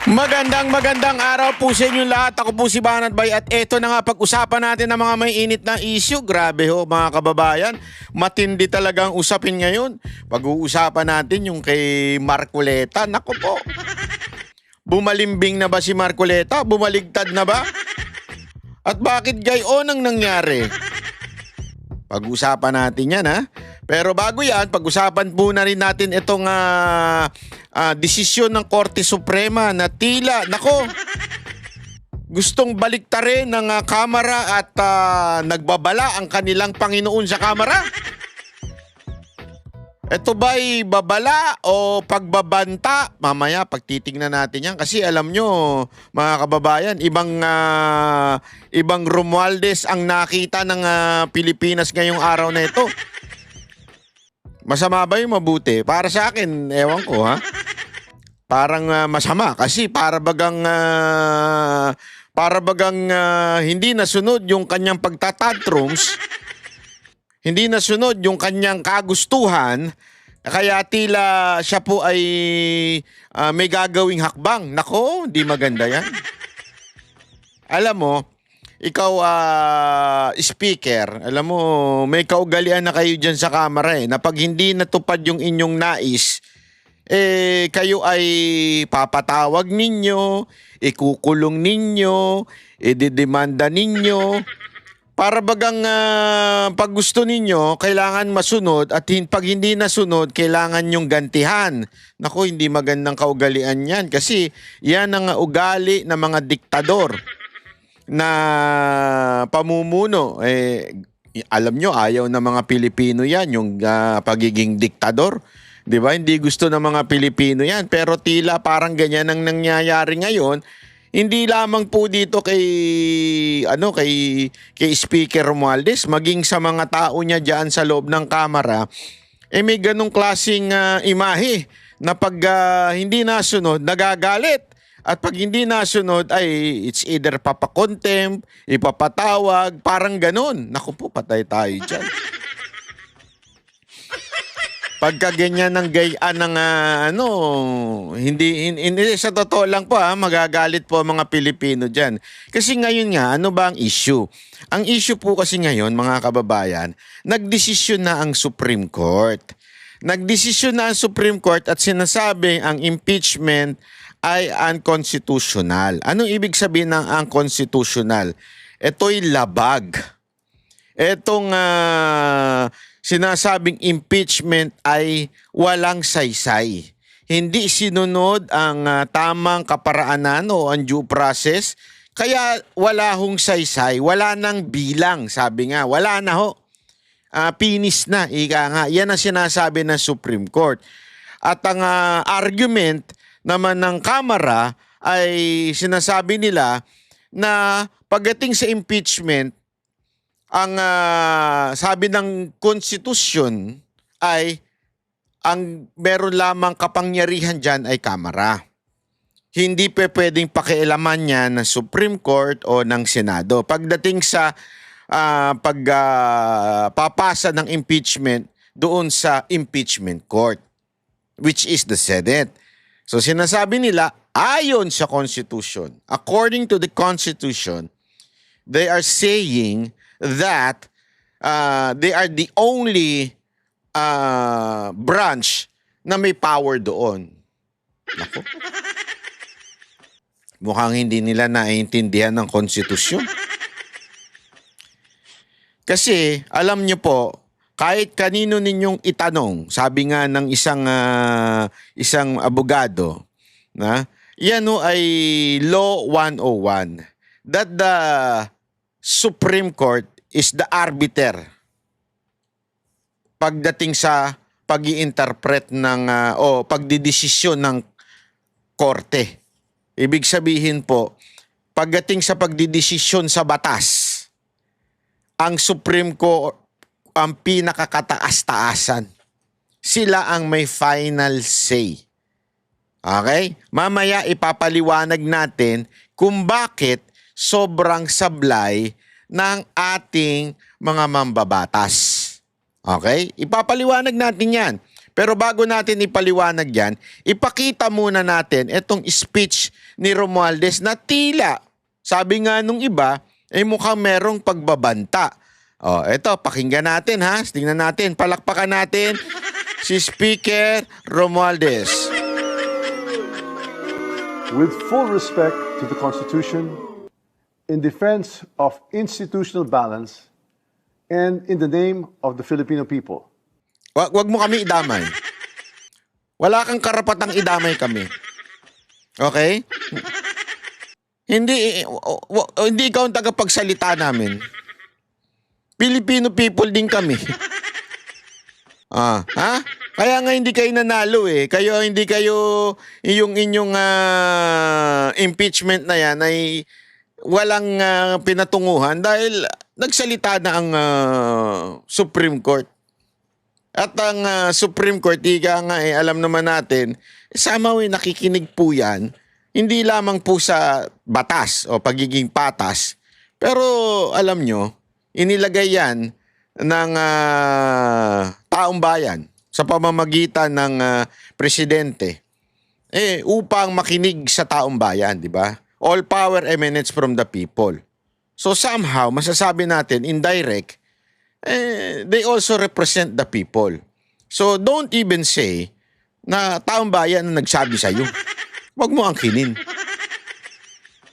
Magandang araw po sa inyo lahat. Ako po si Banat Bay at eto na nga pag-usapan natin ng mga may init na issue. Grabe ho mga kababayan, matindi talagang usapin ngayon. Pag-uusapan natin yung kay Marcoleta. Naku po, bumalimbing na ba si Marcoleta? Bumaligtad na ba? At bakit gayon ang nangyari? Pag-usapan natin yan ha. Pero bago yan, pag-usapan po na rin natin itong desisyon ng Korte Suprema na tila, nako, gustong baliktarin ng Kamara at nagbabala ang kanilang Panginoon sa Kamara. Ito ba'y babala o pagbabanta? Mamaya pagtitingnan natin yan kasi alam nyo mga kababayan, ibang Romualdez ang nakita ng Pilipinas ngayong araw na ito. Masama ba yung mabuti? Para sa akin, ewan ko ha. Parang masama kasi para bagang hindi nasunod yung kanyang pagtatantrums, hindi nasunod yung kanyang kagustuhan, kaya tila siya po ay may gagawing hakbang. Nako, hindi maganda yan. Alam mo, ikaw, speaker, alam mo, may kaugalian na kayo dyan sa Kamara na pag hindi natupad yung inyong nais, kayo ay papatawag ninyo, ikukulong ninyo, ididemanda ninyo, para bagang pag gusto ninyo, kailangan masunod at pag hindi nasunod, kailangan yung gantihan. Naku, hindi magandang kaugalian yan kasi yan ang ugali ng mga diktador na pamumuno. Alam nyo, ayaw ng mga Pilipino yan, yung pagiging diktador. Di ba? Hindi gusto ng mga Pilipino yan. Pero tila parang ganyan ang nangyayari ngayon. Hindi lamang po dito kay Speaker Romualdez, maging sa mga tao niya diyan sa loob ng Kamara, may ganong klaseng imahe na pag hindi nasunod, nagagalit. At pag hindi nasunod ay it's either papakontempt, ipapatawag, parang ganun. Naku po, patay tayo dyan. Pagka ganyan ng gayaan ng hindi sa totoo lang po magagalit po ang mga Pilipino dyan. Kasi ngayon nga, ano ba ang issue? Ang issue po kasi ngayon, mga kababayan, nagdesisyon na ang Supreme Court. Nagdesisyon na ang Supreme Court at sinasabi ang impeachment ay unconstitutional. Anong ibig sabihin ng unconstitutional? Ito'y labag. Itong sinasabing impeachment ay walang saysay. Hindi sinunod ang tamang kaparaanan o ang due process. Kaya wala hong saysay, wala nang bilang. Sabi nga, wala na ho. Pinis na, ika nga. Yan ang sinasabi ng Supreme Court. At ang argument naman ng Kamara ay sinasabi nila na pagdating sa impeachment, ang sabi ng konstitusyon ay ang meron lamang kapangyarihan dyan ay Kamara. Hindi pwedeng pakialaman yan ng Supreme Court o ng Senado. Pagdating sa papasa ng impeachment doon sa impeachment court, which is the Senate. So sinasabi nila, ayon sa Constitution, according to the Constitution, they are saying that they are the only branch na may power doon. Naku. Mukhang hindi nila naiintindihan ng Constitution. Kasi alam nyo po, kahit kanino ninyong itanong, sabi nga ng isang abogado, na yan ay Law 101, that the Supreme Court is the arbiter pagdating sa pag-i-interpret ng o pagdidesisyon ng korte. Ibig sabihin po, pagdating sa pagdidesisyon sa batas, ang Supreme Court ang pinakakataas-taasan. Sila ang may final say. Okay? Mamaya ipapaliwanag natin kung bakit sobrang sablay ng ating mga mambabatas. Okay? Ipapaliwanag natin yan. Pero bago natin ipaliwanag yan, ipakita muna natin itong speech ni Romualdez na tila, sabi nga nung iba, ay mukhang merong pagbabanta. O, eto, pakinggan natin ha. Tingnan natin, palakpakan natin si Speaker Romualdez. With full respect to the Constitution, in defense of institutional balance, and in the name of the Filipino people. Wag mo kami idamay. Wala kang karapatang idamay kami. Okay? Hindi ikaw ang tagapagsalita namin. Filipino people din kami. Ha? Kaya nga hindi kayo nanalo eh. Hindi kayo yung inyong impeachment na yan ay walang pinatunguhan dahil nagsalita na ang Supreme Court. At ang Supreme Court, alam naman natin, somehow nakikinig po yan, hindi lamang po sa batas o pagiging patas, pero alam nyo, inilagay yan ng taong bayan sa pamamagitan ng presidente upang makinig sa taong bayan, di ba? All power emanates from the people. So somehow, masasabi natin, indirect, they also represent the people. So don't even say na taong bayan na nagsabi sa'yo. Huwag mo angkinin.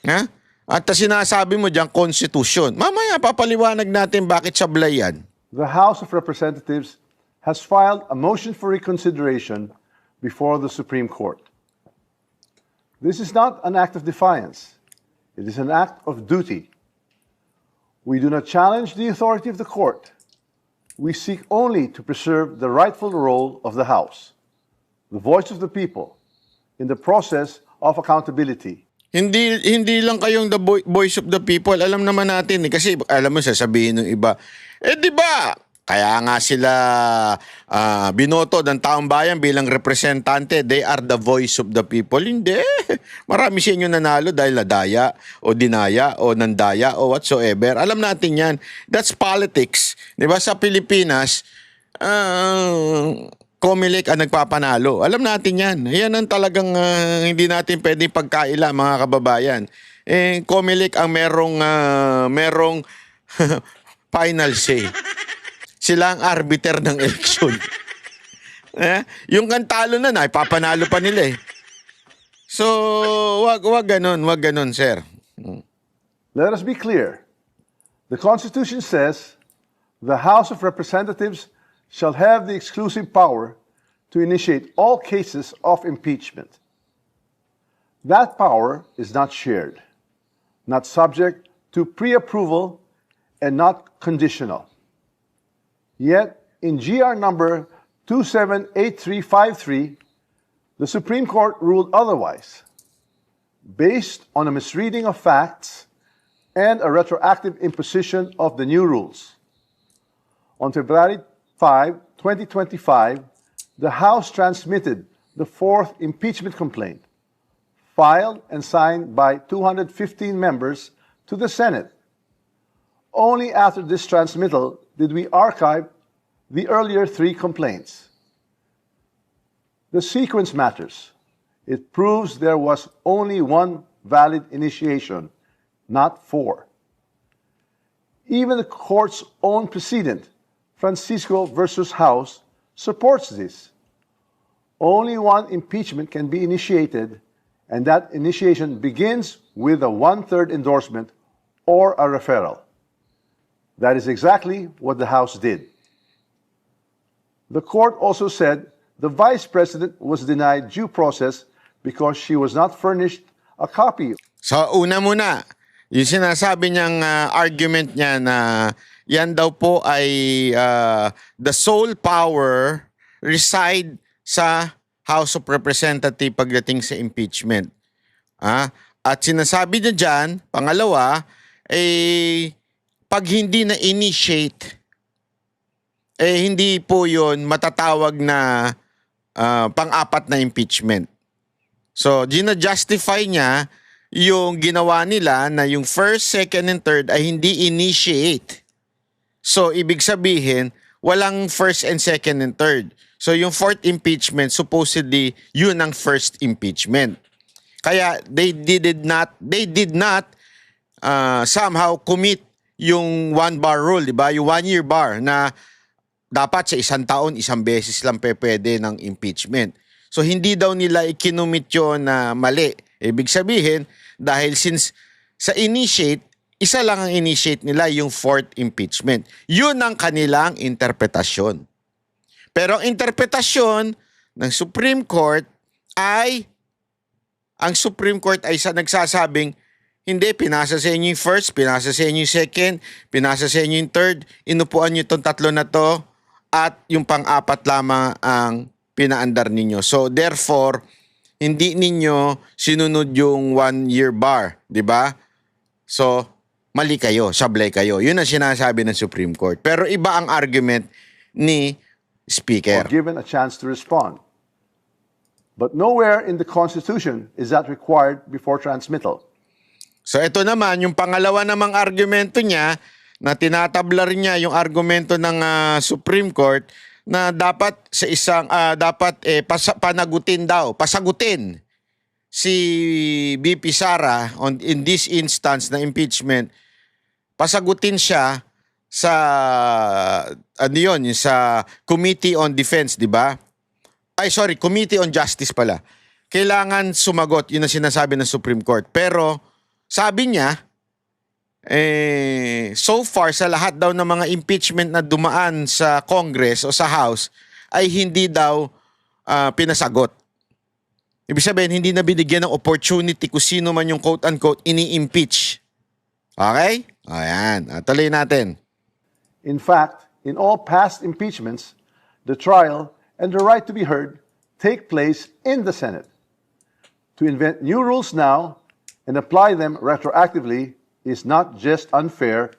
Ha? At sinasabi mo dyan, Constitution. Mamaya papaliwanag natin bakit sablay yan. The House of Representatives has filed a motion for reconsideration before the Supreme Court. This is not an act of defiance. It is an act of duty. We do not challenge the authority of the court. We seek only to preserve the rightful role of the House, the voice of the people, in the process of accountability. Hindi lang kayong the voice of the people. Alam naman natin kasi alam mo sasabihin ng iba, di ba? Kaya nga sila binoto ng taong bayan bilang representante. They are the voice of the people. Hindi. Marami sa inyo nanalo dahil nadaya o dinaya o nandaya o whatsoever. Alam natin yan. That's politics. Di ba sa Pilipinas, Comelec ang nagpapanalo. Alam natin yan. Yan ang talagang hindi natin pwedeng pagkaila mga kababayan. Comelec ang merong final say. Sila ang arbiter ng eleksyon. Yung kantalo na ipapanalo pa nila eh. So, wag ganon, sir. Let us be clear. The Constitution says the House of Representatives shall have the exclusive power to initiate all cases of impeachment. That power is not shared, not subject to pre-approval, and not conditional. Yet, in GR number 278353, the Supreme Court ruled otherwise, based on a misreading of facts and a retroactive imposition of the new rules. On February 5, 2025, the House transmitted the fourth impeachment complaint, filed and signed by 215 members, to the Senate. Only after this transmittal did we archive the earlier three complaints. The sequence matters. It proves there was only one valid initiation, not four. Even the court's own precedent, Francisco versus House, supports this. Only one impeachment can be initiated, and that initiation begins with a one-third endorsement or a referral. That is exactly what the House did. The court also said the Vice President was denied due process because she was not furnished a copy. So una muna, yung sinasabi niyang argument niya na yan daw po ay the sole power reside sa House of Representatives pagdating sa impeachment. At sinasabi niya dyan, pangalawa, pag hindi na-initiate, hindi po yun matatawag na pang-apat na impeachment. So, gina-justify niya yung ginawa nila na yung first, second, and third ay hindi initiate. So, ibig sabihin, walang first and second and third. So yung fourth impeachment, supposedly, yun ang first impeachment. Kaya they did not somehow commit yung one bar rule, di ba? Yung 1 year bar na dapat sa isang taon, isang beses lang pwede ng impeachment. So hindi daw nila ikinumit yun na mali. Ibig sabihin, dahil since sa initiate, isa lang ang initiate nila, yung fourth impeachment. Yun ang kanilang interpretasyon. Pero ang interpretasyon ng Supreme Court ay, ang Supreme Court ay nagsasabing, hindi, pinasa sa inyo yung first, pinasa sa inyo yung second, pinasa sa inyo yung third, inupuan nyo itong tatlo na to, at yung pang-apat lamang ang pinaandar ninyo. So therefore, hindi ninyo sinunod yung 1 year bar, di ba? So, mali kayo, sablay kayo. Yun ang sinasabi ng Supreme Court. Pero iba ang argument ni Speaker. Or given a chance to respond. But nowhere in the Constitution is that required before transmittal. So ito naman, yung pangalawa namang argumento niya, na tinatabla rin niya yung argumento ng Supreme Court, na dapat sa isang, pasagutin si BP Sara in this instance na impeachment, pasagutin siya sa sa Committee on Defense, di ba? Committee on Justice pala. Kailangan sumagot, yun ang sinasabi ng Supreme Court. Pero sabi niya, so far sa lahat daw ng mga impeachment na dumaan sa Congress o sa House ay hindi daw pinasagot. Ibig sabihin, hindi na binigyan ng opportunity kung sino man yung quote-unquote ini-impeach. Okay? Ayan. Tuloy natin. In fact, in all past impeachments, the trial and the right to be heard take place in the Senate. To invent new rules now and apply them retroactively is not just unfair,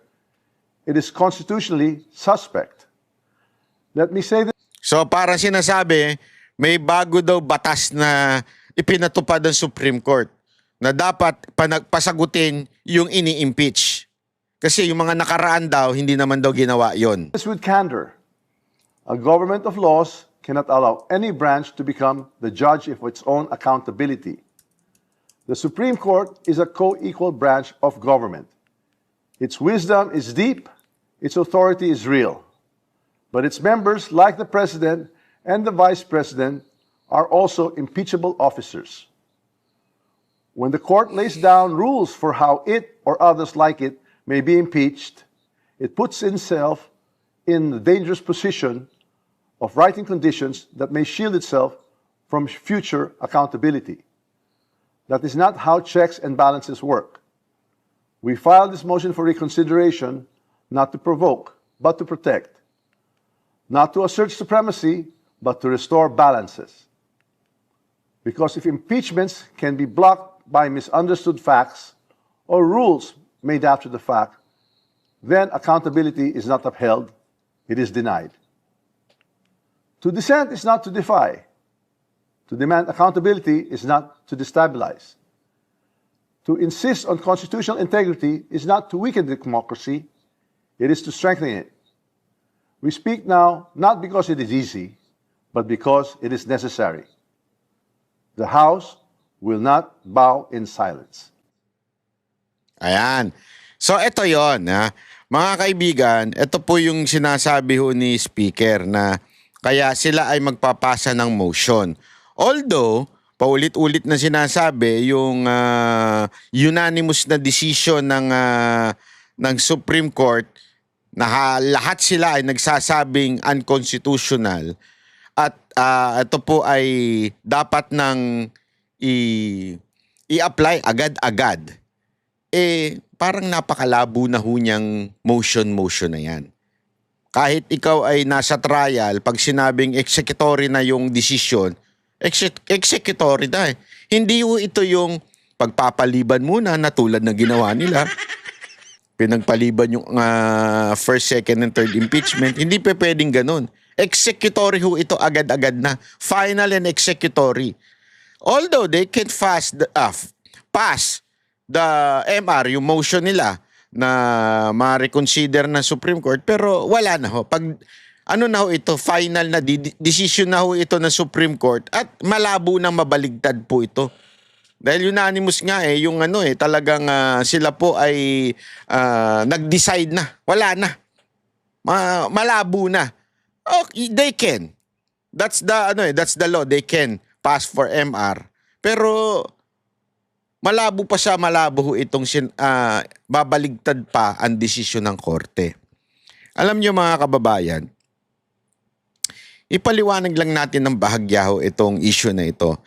it is constitutionally suspect. Let me say that. So parang sinasabi, may bago daw batas na ipinatupad ng Supreme Court na dapat pasagutin yung ini-impeach. Kasi yung mga nakaraan daw, hindi naman daw ginawa yon. With candor, a government of laws cannot allow any branch to become the judge of its own accountability. The Supreme Court is a co-equal branch of government. Its wisdom is deep, its authority is real. But its members, like the President and the Vice President, are also impeachable officers. When the court lays down rules for how it or others like it may be impeached, it puts itself in the dangerous position of writing conditions that may shield itself from future accountability. That is not how checks and balances work. We filed this motion for reconsideration not to provoke, but to protect. Not to assert supremacy, but to restore balances. Because if impeachments can be blocked by misunderstood facts or rules made after the fact, then accountability is not upheld, it is denied. To dissent is not to defy. To demand accountability is not to destabilize. To insist on constitutional integrity is not to weaken democracy, it is to strengthen it. We speak now not because it is easy, but because it is necessary. The House will not bow in silence. Ayan. So ito yon, ha. Mga kaibigan, ito po yung sinasabi ho ni Speaker na kaya sila ay magpapasa ng motion. Although, paulit-ulit na sinasabi yung unanimous na decision ng Supreme Court na lahat sila ay nagsasabing unconstitutional at ito po ay dapat nang i-apply agad-agad. Parang napakalabo na ho niyang motion na yan. Kahit ikaw ay nasa trial, pag sinabing executory na yung decision, executory na eh. Hindi ho ito yung pagpapaliban muna na tulad ng ginawa nila. Pinagpaliban yung first, second, and third impeachment. Hindi pa pwedeng ganun. Executory ho ito agad-agad na. Final and executory. Although they can pass the MR, yung motion nila na ma-reconsider ng Supreme Court, pero wala na ho. Pag ano na ho ito, final na decision na ho ito ng Supreme Court at malabo nang mabaligtad po ito. Dahil unanimous nga yung talagang sila po ay nag-decide na. Wala na. Malabo na. Okay, they can. That's the law. They can pass for MR. Pero malabo pa siya, malabo ho itong babaligtad pa ang desisyon ng korte. Alam niyo mga kababayan, ipaliwanag lang natin ng bahagya ho itong issue na ito.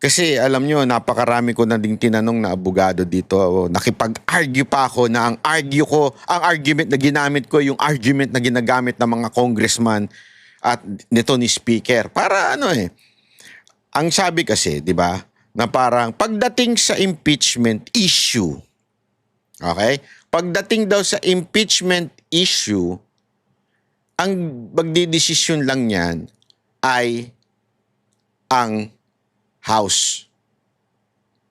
Kasi alam nyo, napakarami ko na ding tinanong na abogado dito. Nakipag-argue pa ako na ang argument na ginamit ko, yung argument na ginagamit ng mga congressman at nito ni speaker. Para ang sabi kasi, di ba, na parang pagdating sa impeachment issue, okay? Pagdating daw sa impeachment issue, ang magdidesisyon lang yan ay ang House.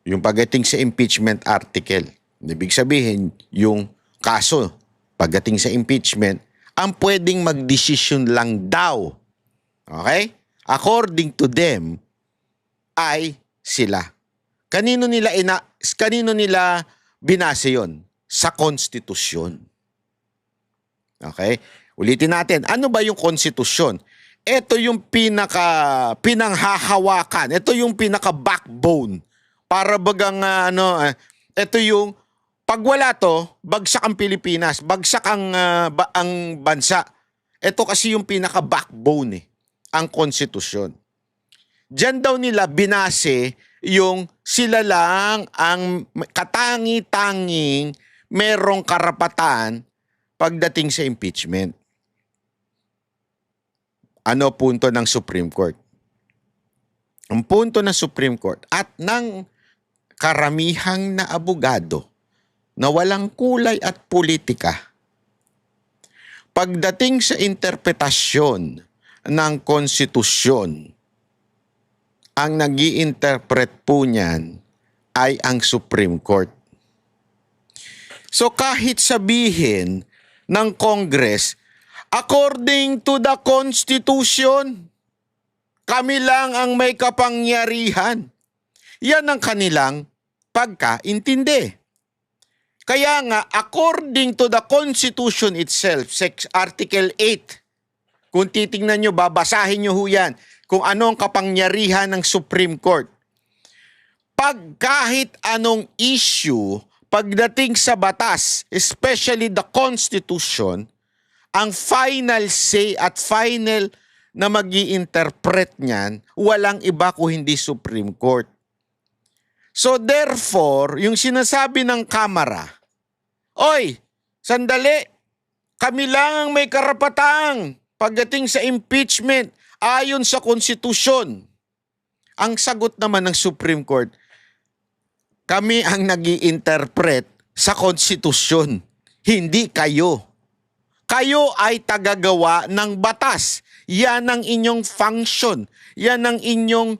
Yung pagdating sa impeachment article. Ibig sabihin, yung kaso, pagdating sa impeachment, ang pwedeng magdesisyon lang daw. Okay? According to them, ay sila. Kanino nila binase yon? Sa konstitusyon. Okay? Ulitin natin, ano ba yung konstitusyon? Ito yung pinanghahawakan. Ito yung pinaka-backbone. Para bagang ito yung pag wala to, bagsak ang Pilipinas, bagsak ang bansa. Ito kasi yung pinaka-backbone ang konstitusyon. Diyan daw nila binase yung sila lang ang katangi-tanging merong karapatan pagdating sa impeachment. Ano punto ng Supreme Court? Ang punto ng Supreme Court at ng karamihang na abogado na walang kulay at politika, pagdating sa interpretasyon ng konstitusyon, ang nag-i-interpret po niyan ay ang Supreme Court. So kahit sabihin ng Congress, according to the Constitution, kami lang ang may kapangyarihan. Yan ang kanilang pagkaintindi. Kaya nga, according to the Constitution itself, Article 8, kung titingnan nyo, babasahin nyo ho yan, kung ano ang kapangyarihan ng Supreme Court. Pag kahit anong issue, pagdating sa batas, especially the Constitution, ang final say at final na mag-i-interpret niyan, walang iba kung hindi Supreme Court. So therefore, yung sinasabi ng Kamara, oy, sandali, kami lang ang may karapatang pagdating sa impeachment ayon sa konstitusyon. Ang sagot naman ng Supreme Court, kami ang nag-i-interpret sa konstitusyon, hindi kayo. Kayo ay tagagawa ng batas. Yan ang inyong function. Yan ang inyong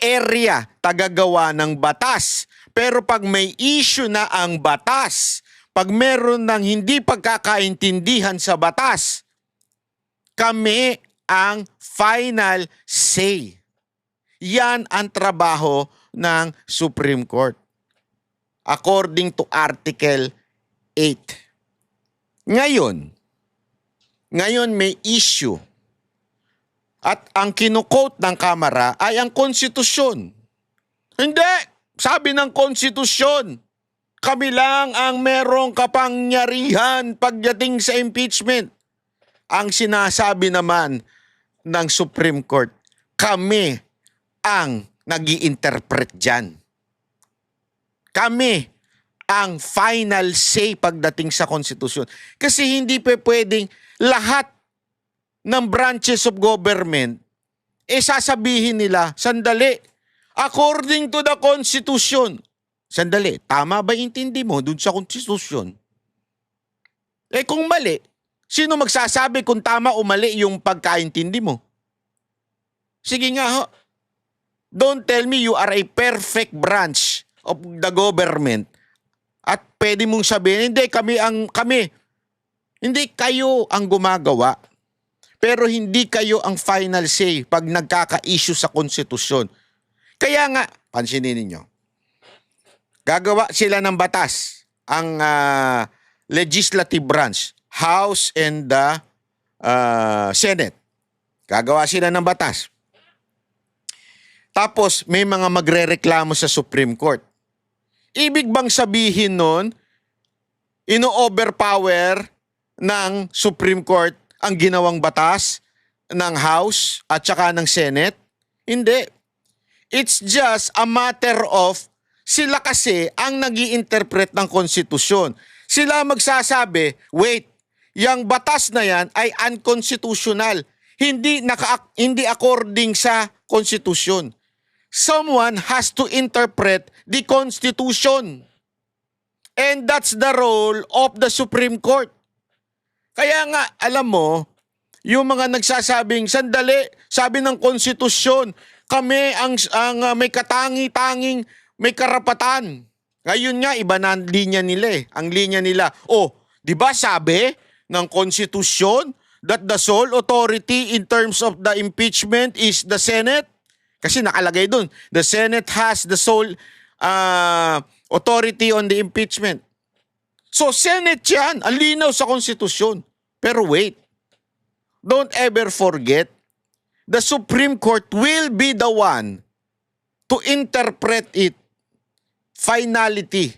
area, tagagawa ng batas. Pero pag may issue na ang batas, pag meron ng hindi pagkakaintindihan sa batas, kami ang final say. Yan ang trabaho ng Supreme Court. According to Article 8. Ngayon may issue. At ang kinukote ng Kamara ay ang konstitusyon. Hindi! Sabi ng konstitusyon, kami lang ang merong kapangyarihan pagdating sa impeachment. Ang sinasabi naman ng Supreme Court, kami ang nag-i-interpret dyan. Kami ang final say pagdating sa konstitusyon. Kasi hindi pwedeng lahat ng branches of government, sasabihin nila, sandali, according to the Constitution. Sandali, tama ba intindi mo dun sa Constitution? Kung mali, sino magsasabi kung tama o mali yung pagkaintindi mo? Sige nga ho. Don't tell me you are a perfect branch of the government at pwede mong sabihin, hindi, kami. Hindi kayo ang gumagawa. pero hindi kayo ang final say pag nagkaka-issue sa konstitusyon. Kaya nga, pansinin ninyo, gagawa sila ng batas, ang legislative branch, House and the Senate. Gagawa sila ng batas. Tapos may mga magrereklamo sa Supreme Court. Ibig bang sabihin nun, ino-overpower ng Supreme Court ang ginawang batas ng House at saka ng Senate? Hindi. It's just a matter of sila kasi ang nag-i-interpret ng konstitusyon. Sila magsasabi, wait, yung batas na yan ay unconstitutional. Hindi according sa konstitusyon. Someone has to interpret the Constitution. And that's the role of the Supreme Court. Kaya nga, alam mo, yung mga nagsasabing, sandali, sabi ng konstitusyon, kami ang may katangi-tanging may karapatan. Ngayon nga, iba na ang linya nila eh. Ang linya nila, di ba sabi ng konstitusyon that the sole authority in terms of the impeachment is the Senate? Kasi nakalagay dun, the Senate has the sole authority on the impeachment. So Senate yan, ang linaw sa konstitusyon. Pero wait, don't ever forget, the Supreme Court will be the one to interpret it. Finality.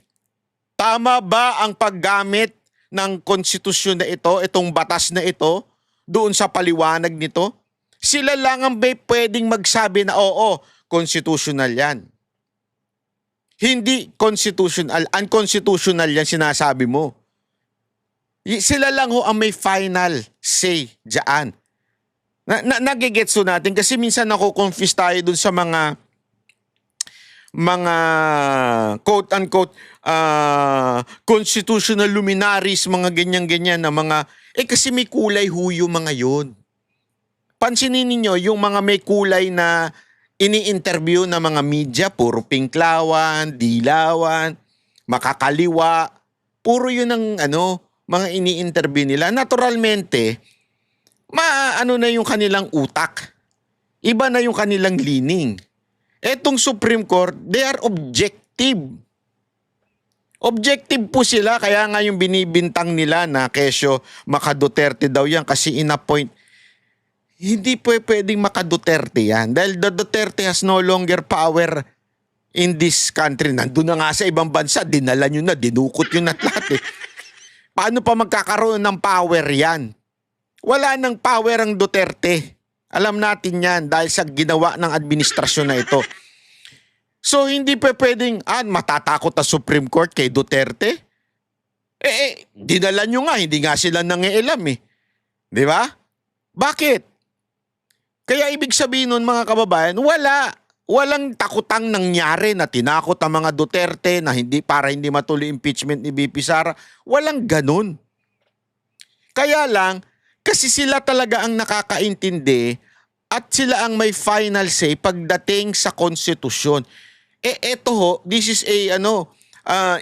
Tama ba ang paggamit ng konstitusyon na ito, itong batas na ito, doon sa paliwanag nito? Sila lang ang may pwedeng magsabi na oo, constitutional yan. Hindi constitutional, unconstitutional yan sinasabi mo. Sila lang ho ang may final say dyan. Nagigets ho natin kasi minsan nako-confuse tayo dun sa mga quote-unquote constitutional luminaries, mga ganyan-ganyan na mga, kasi may kulay huyo mga yun. Pansinin ninyo, yung mga may kulay na ini-interview na mga media, puro pinklawan, dilawan, makakaliwa, puro yun ang mga ini-interview nila. Naturalmente, na yung kanilang utak. Iba na yung kanilang leaning. Etong Supreme Court, they are objective. Objective po sila, kaya nga yung binibintang nila na kesyo maka-Duterte daw yan kasi in-appoint. Hindi po pwedeng maka-Duterte yan dahil the Duterte has no longer power in this country. Nandun na nga sa ibang bansa, dinala nyo na, dinukot yun at lahat eh. Paano pa magkakaroon ng power yan? Wala nang power ang Duterte. Alam natin yan dahil sa ginawa ng administrasyon na ito. So hindi pa pwedeng, matatakot ang Supreme Court kay Duterte? Dinala nyo nga, hindi nga sila nangialam eh. Di ba? Bakit? Kaya ibig sabihin nun mga kababayan, walang takutang nangyari na tinakot ang mga Duterte na para hindi matuloy impeachment ni VP Sara. Walang ganun. Kaya lang, kasi sila talaga ang nakakaintindi at sila ang may final say pagdating sa konstitusyon. Eto ho, this is a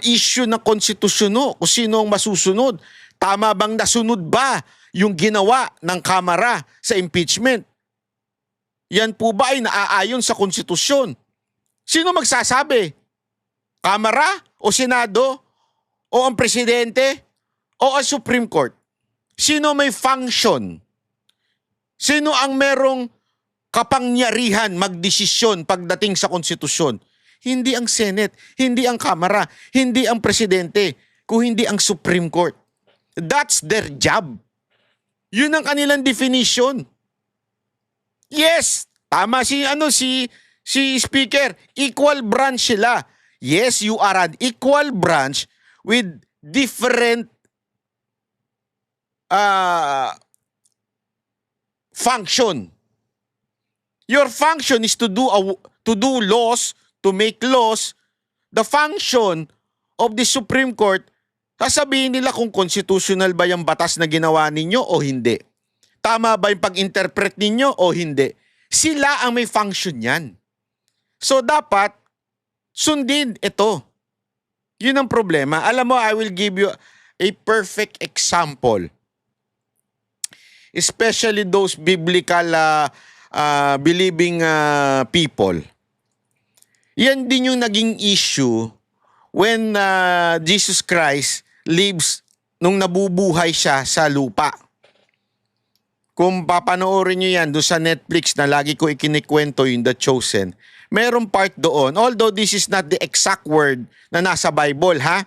issue na konstitusyon ho, kung sino ang masusunod. Tama bang nasunod ba yung ginawa ng Kamara sa impeachment? Yan po ba ay naaayon sa konstitusyon? Sino magsasabi? Kamara o Senado? O ang Presidente? O ang Supreme Court? Sino may function? Sino ang merong kapangyarihan magdesisyon pagdating sa konstitusyon? Hindi ang Senate, hindi ang Kamara, hindi ang Presidente, kung hindi ang Supreme Court. That's their job. Yun ang kanilang definition. Yes, tama si Speaker, equal branch sila. Yes, you are an equal branch with different function. Your function is to do laws, to make laws. The function of the Supreme Court, sasabihin nila kung constitutional ba yung batas na ginawa ninyo o hindi. Tama ba yung pag-interpret ninyo o hindi? Sila ang may function yan. So dapat sundin ito. Yun ang problema. Alam mo, I will give you a perfect example. especially those biblical believing people. Yan din yung naging issue when Jesus Christ lives nung nabubuhay siya sa lupa. Kung papanoorin nyo yan doon sa Netflix na lagi ko ikinikwento yung The Chosen, merong part doon, although this is not the exact word na nasa Bible, ha?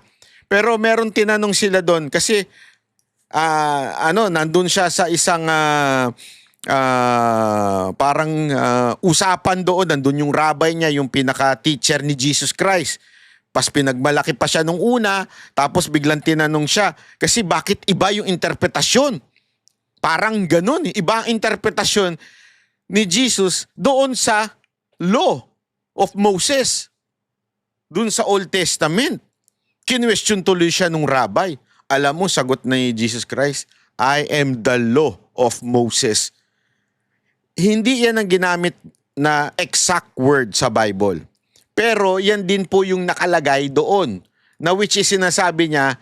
Pero meron tinanong sila doon kasi nandun siya sa isang parang usapan doon, nandun yung rabbi niya, yung pinaka-teacher ni Jesus Christ. Pas pinagmalaki pa siya nung una, tapos biglang tinanong siya, kasi bakit iba yung interpretasyon? Parang ganun, iba ang interpretasyon ni Jesus doon sa law of Moses. Doon sa Old Testament. Kinwestiyon tuloy siya nung rabbi. Alam mo, sagot ni Jesus Christ, I am the law of Moses. Hindi yan ang ginamit na exact word sa Bible. Pero yan din po yung nakalagay doon. Na which is sinasabi niya,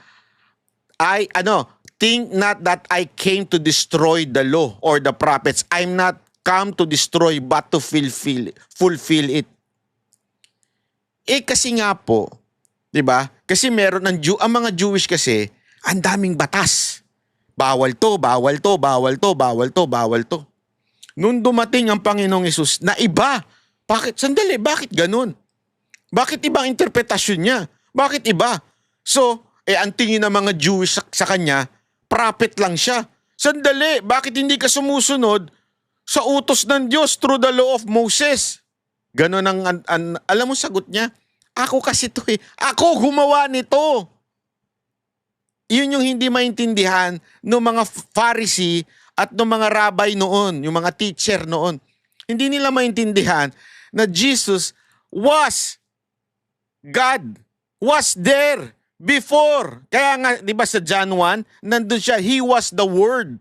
think not that I came to destroy the law or the prophets. I'm not come to destroy but to fulfill it. Kasi nga po, 'di ba? Kasi meron ang mga Jewish kasi, ang daming batas. Bawal to, bawal to, bawal to, bawal to, bawal to. Nung dumating ang Panginoong Hesus na iba. Bakit? Sandali, bakit ganun? Bakit ibang interpretasyon niya? Bakit iba? So, ang tingin ng mga Jewish sa kanya, prophet lang siya. Sandali, bakit hindi ka sumusunod sa utos ng Diyos through the law of Moses? Ganon alam mo sagot niya? Ako kasi to eh. Ako gumawa nito. Yun yung hindi maintindihan ng mga Pharisee at ng mga rabbi noon, yung mga teacher noon. Hindi nila maintindihan na Jesus was God, was there before. Kaya nga, di ba sa John 1, nandun siya, He was the Word.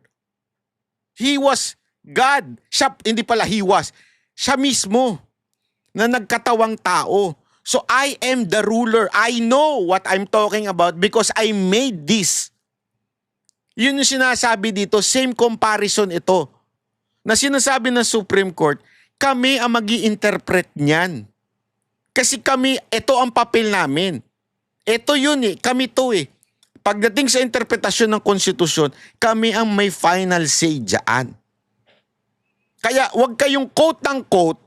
He was God. Siya, hindi pala He was. Siya mismo na nagkatawang tao. So I am the ruler. I know what I'm talking about because I made this. Yun yung sinasabi dito, same comparison ito. Na sinasabi ng Supreme Court, kami ang magi-interpret niyan. Kasi kami, ito ang papel namin. Ito yun eh, kami to eh. Pagdating sa interpretasyon ng konstitusyon, kami ang may final say dyan. Kaya wag kayong quote ng quote.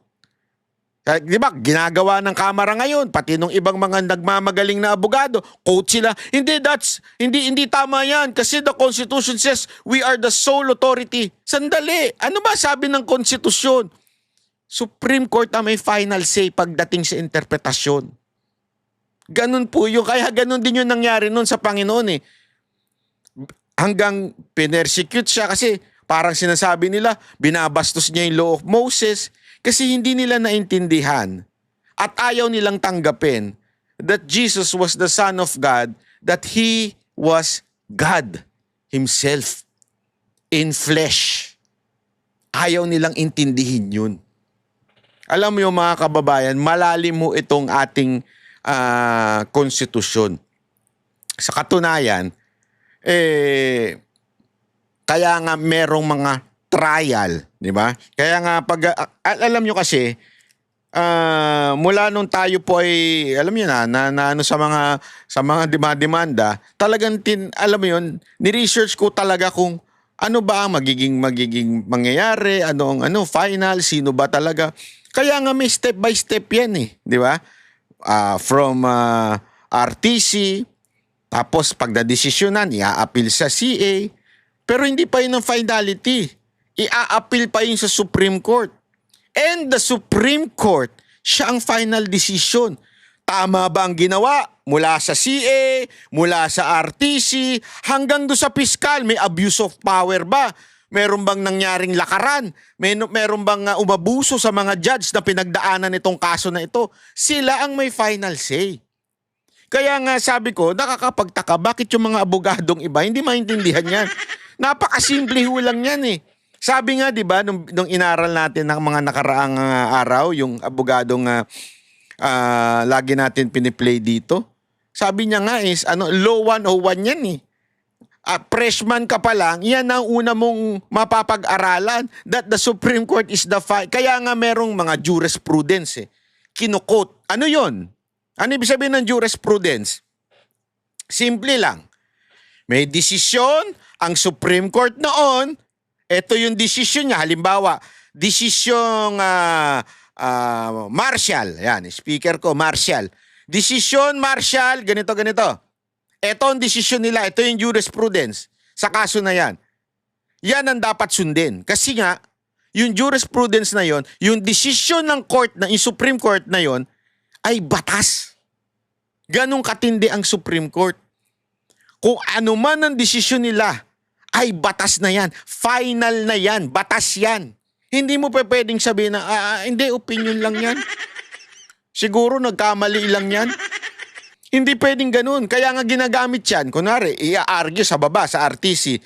Di ba, ginagawa ng Kamara ngayon, pati nung ibang mga nagmamagaling na abogado, quote sila, hindi tama yan kasi the Constitution says we are the sole authority. Sandali, ano ba sabi ng konstitusyon? Supreme Court ang may final say pagdating sa interpretasyon. Ganun po yun. Kaya ganun din yung nangyari nun sa Panginoon eh. Hanggang pinersecute siya kasi parang sinasabi nila, binabastos niya yung law of Moses kasi hindi nila naintindihan at ayaw nilang tanggapin that Jesus was the Son of God, that He was God Himself in flesh. Ayaw nilang intindihin yun. Alam mo yung mga kababayan, malalim mo itong ating konstitusyon. Sa katunayan, kaya nga merong mga trial, di ba? Kaya nga alam nyo kasi, mula nung tayo po ay, alam nyo na ano sa mga demanda, talagang alam mo yun, ni-research ko talaga kung ano ba ang magiging mangyayari, ano final, sino ba talaga. Kaya nga may step by step yan eh, di ba? From RTC, tapos pagdadesisyonan, i-a-appeal sa CA, pero hindi pa yun ang finality. I-a-appeal pa yun sa Supreme Court. And the Supreme Court, siya ang final decision. Tama ba ang ginawa? Mula sa CA, mula sa RTC, hanggang do sa piskal, may abuse of power ba? Meron bang nangyaring lakaran? Meron bang umabuso sa mga judge na pinagdaanan itong kaso na ito? Sila ang may final say. Kaya nga sabi ko, nakakapagtaka, bakit yung mga abogadong iba hindi maintindihan yan? Napakasimple ho lang yan eh. Sabi nga, di ba, nung inaral natin ng mga nakaraang araw, yung abogadong lagi natin piniplay dito, sabi niya nga is, Law 101 yan eh. freshman ka pa lang, yan ang una mong mapapag-aralan, that the Supreme Court is the kaya nga merong mga jurisprudence kinukot. Ano yon? Ano ibig sabihin ng jurisprudence? Simple lang. May desisyon ang Supreme Court noon, ito yung desisyon niya. Halimbawa, desisyong Marshall. Yan, speaker ko, Marshall. Desisyon Marshall, ganito. Ito ang desisyon nila. Ito yung jurisprudence sa kaso na yan. Yan ang dapat sundin. Kasi nga, yung jurisprudence na yon, yung desisyon ng court, yung Supreme Court na yon, ay batas. Ganong katindi ang Supreme Court. Kung ano man ang desisyon nila, ay batas na yan. Final na yan. Batas yan. Hindi mo pa pwedeng sabihin na, hindi, opinion lang yan. Siguro nagkamali lang yan. Hindi pwedeng ganun. Kaya nga ginagamit yan. Kunwari, i-argue sa baba, sa RTC.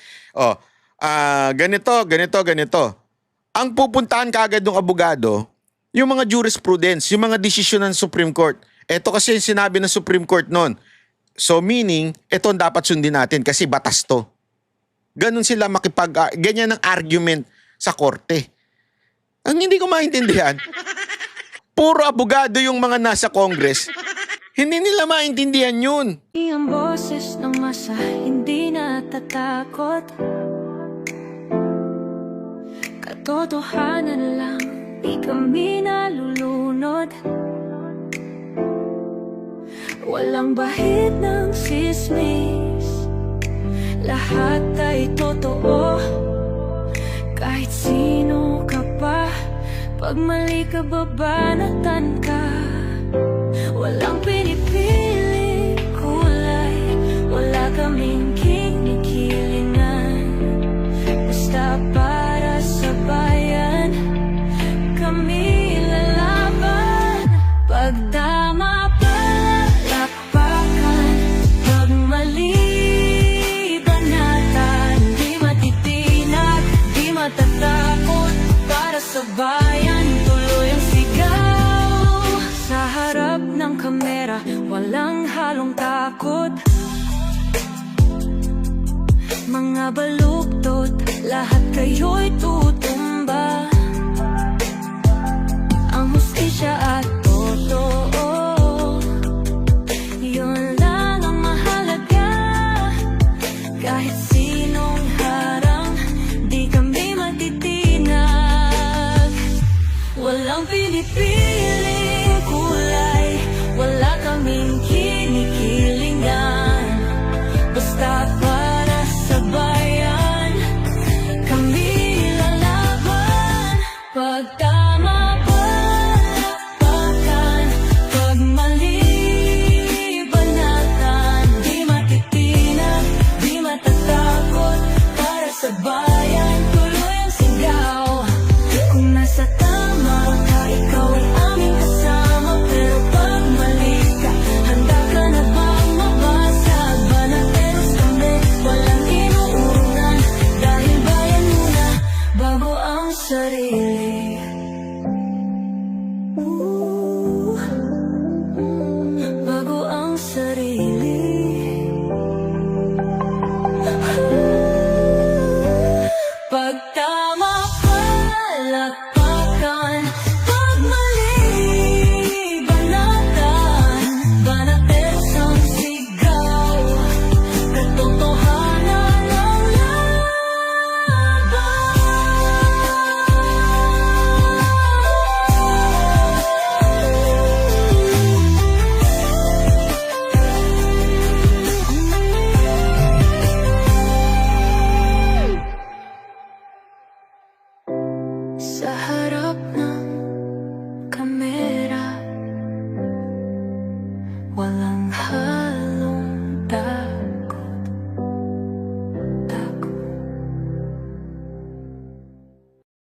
Ganito. Ang pupuntahan kaagad ng abogado, yung mga jurisprudence, yung mga desisyon ng Supreme Court. Ito kasi yung sinabi ng Supreme Court noon. So meaning, ito ang dapat sundin natin kasi batas to. Ganun sila ganyan ang argument sa korte. Ang hindi ko maintindihan, puro abogado yung mga nasa Congress. Hindi nila maintindihan yun. Ang boses ng masa, hindi natatakot. Katotohanan lang, di kami nalulunod. Walang bahid ng sismis, lahat ay totoo. Kahit sino ka pa, pag mali ka babanatan ka. Walang pinipili kulay, wala kaming kinikilingan. Basta para sa bayan, kami lalaban. Pag tama palakpakan, pag mali banatan. Di matitinag, di matatakot, para sa bayan tuloy ang sigaw. Sa harap ng kamera, walang halong takot. Mga baluktot, lahat kayo'y tutumba. Ang hustisya at toto